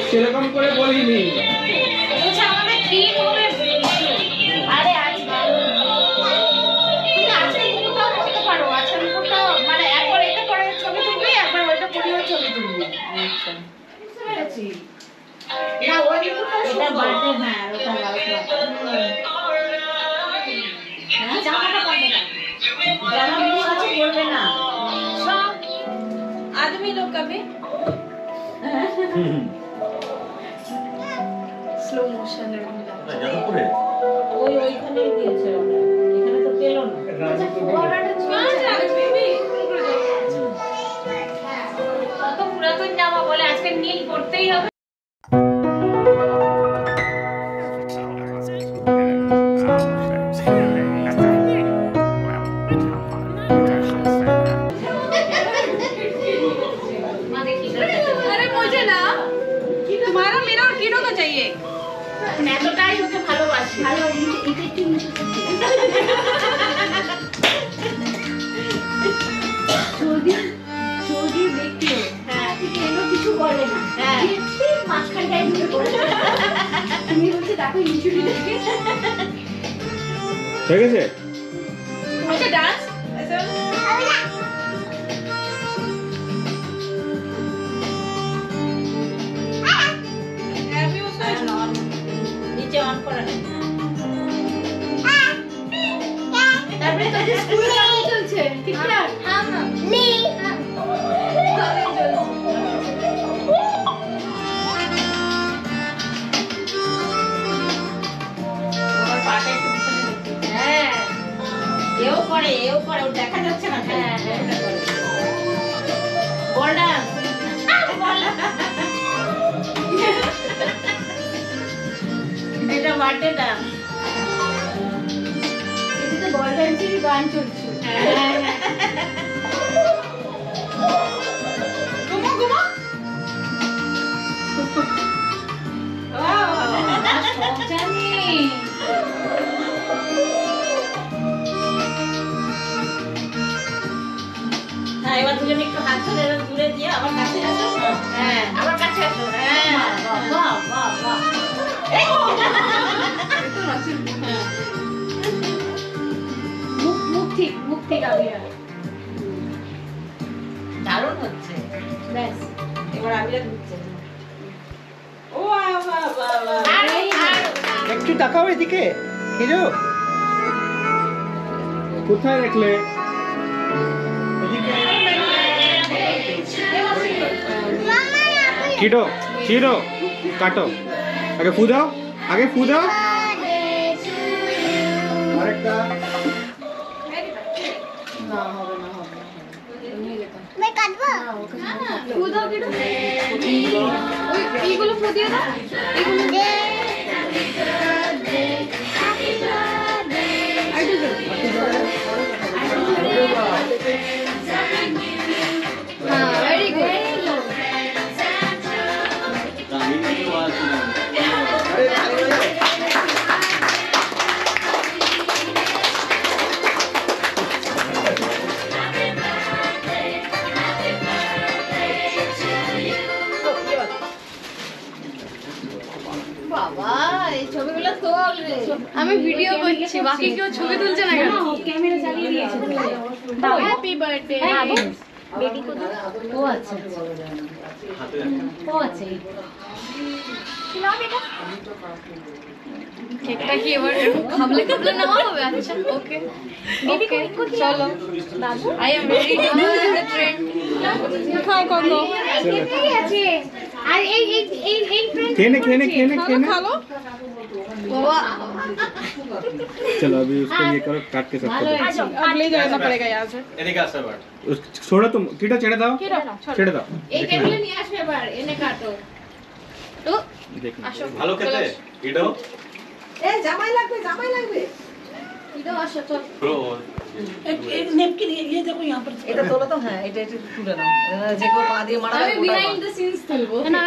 সেরকম করে বলিনি। আচ্ছা আমাদের ক্রিম হবে। আরে আজ ভালো। তুমি আজকে মুখটাও করতে পারো। আজকে মুখটা মানে একবার এটা করে ছবি তুলবি, একবার ওইটা করিও ছবি তুলবি। আচ্ছা। বুঝতে পেরেছি। না ওই মুখটা এটা বার্থডে হ্যাঁ, ওটা লাল কালার। হ্যাঁ জামাটা পাবে না। জামা মুখ আছে বলবে না। সব आदमी लोग का भी স্লো মোশন এর মধ্যে যাদবপুরে ওইখানে দিয়েছে ওরা এখানে তো পেলো না আচ্ছা ফোয়ারাটা চলছে বেবি কত পুরাতন জামা বলে আজকে নীল পরতেই হবে ঠিক আছে আচ্ছা ডান্স নিচে অন করা নেই তারপরে তো স্কুল কলেজ চলছে ঠিকঠাক হ্যাঁ না নি কলেজ চলছে ওর পাটা একটু পিছনে দেখি হ্যাঁ এও করে ও দেখা যাচ্ছে না হ্যাঁ এটা করে বল ডান্স এটা বার্থডে ডান্স এটা বল ডান্সের গান চলছে ঘুমো ঘুমো জানি হ্যাঁ এবার দুজনে একটু হাত ধরে দূরে দিয়ে আমার কাছে আসো হ্যাঁ আমার কাছে আসো হ্যাঁ বাহ বাহ বাহ একটু নাচি হ্যাঁ মুখ ঠিক আবিরা দারুণ হচ্ছে ব্যাস এবার আবিরা ঢুকছে ও বাহ বাহ বাহ একটু তাকাও এদিকে হিরো কোথায় রাখলে কিডো হিরো কাটো আগে ফু দাও আরেকটা না হবে না मैं काटबो ना फू दाও কিডো ওই এইগুলো ফু দিয়ে দাও এইগুলো हाँ वेरी गुड বাবা এই ছবিগুলো তোল রে আমি ভিডিও করছি বাকি কেউ ছবি তুলছে না কেন ক্যামেরা চালিয়ে দিয়েছে দাও হ্যাপি বার্থডে বেবি কো ও আচ্ছা ও আচ্ছা নাও বেটা কেকটা কি এবার খাবলে নেওয়া হবে আচ্ছা ওকে বেবি কো চলো দাদু I am ready to the trend খাও খাও ঠিক আছে আর এই ফ্রেন্ড খেনে খালো बाबा चलो अभी उसको ये करो काट के सबको अब ले जाना पड़ेगा यहाँ से এদিকে আসো এবার छोड़ो तुम কিটা ছেড়ে দাও এই টেবিলে নিয়ে আসবে এবার এনে কাটো তো দেখো আসো ভালো খেতে কিটো এ জামাই লাগবে কিটো আসো চল एक नेपकिन ये देखो यहाँ पर এটা তোলো তো হ্যাঁ এটা তুলে নাও যে কেউ পা দিয়ে মারা আমি বিহাইন্ড দ্য সিনস তুলবো না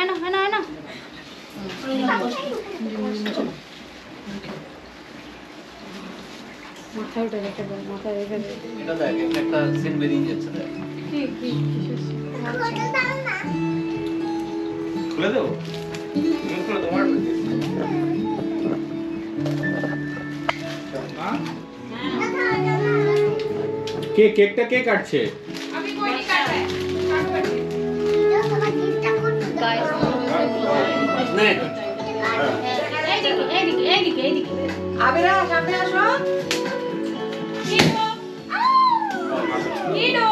মাথা উঠে রেখে দাও মাথা রেখে দাও এটা দেখ একটা সিন বেরিয়ে যাচ্ছে দেখ কি খুলে দেবো কে কেকটা কে কাটছে? अभी कोई नहीं काट रहा है काट बैठे এইদিকে আবিরা সামনে আসো। Kiddo kiddo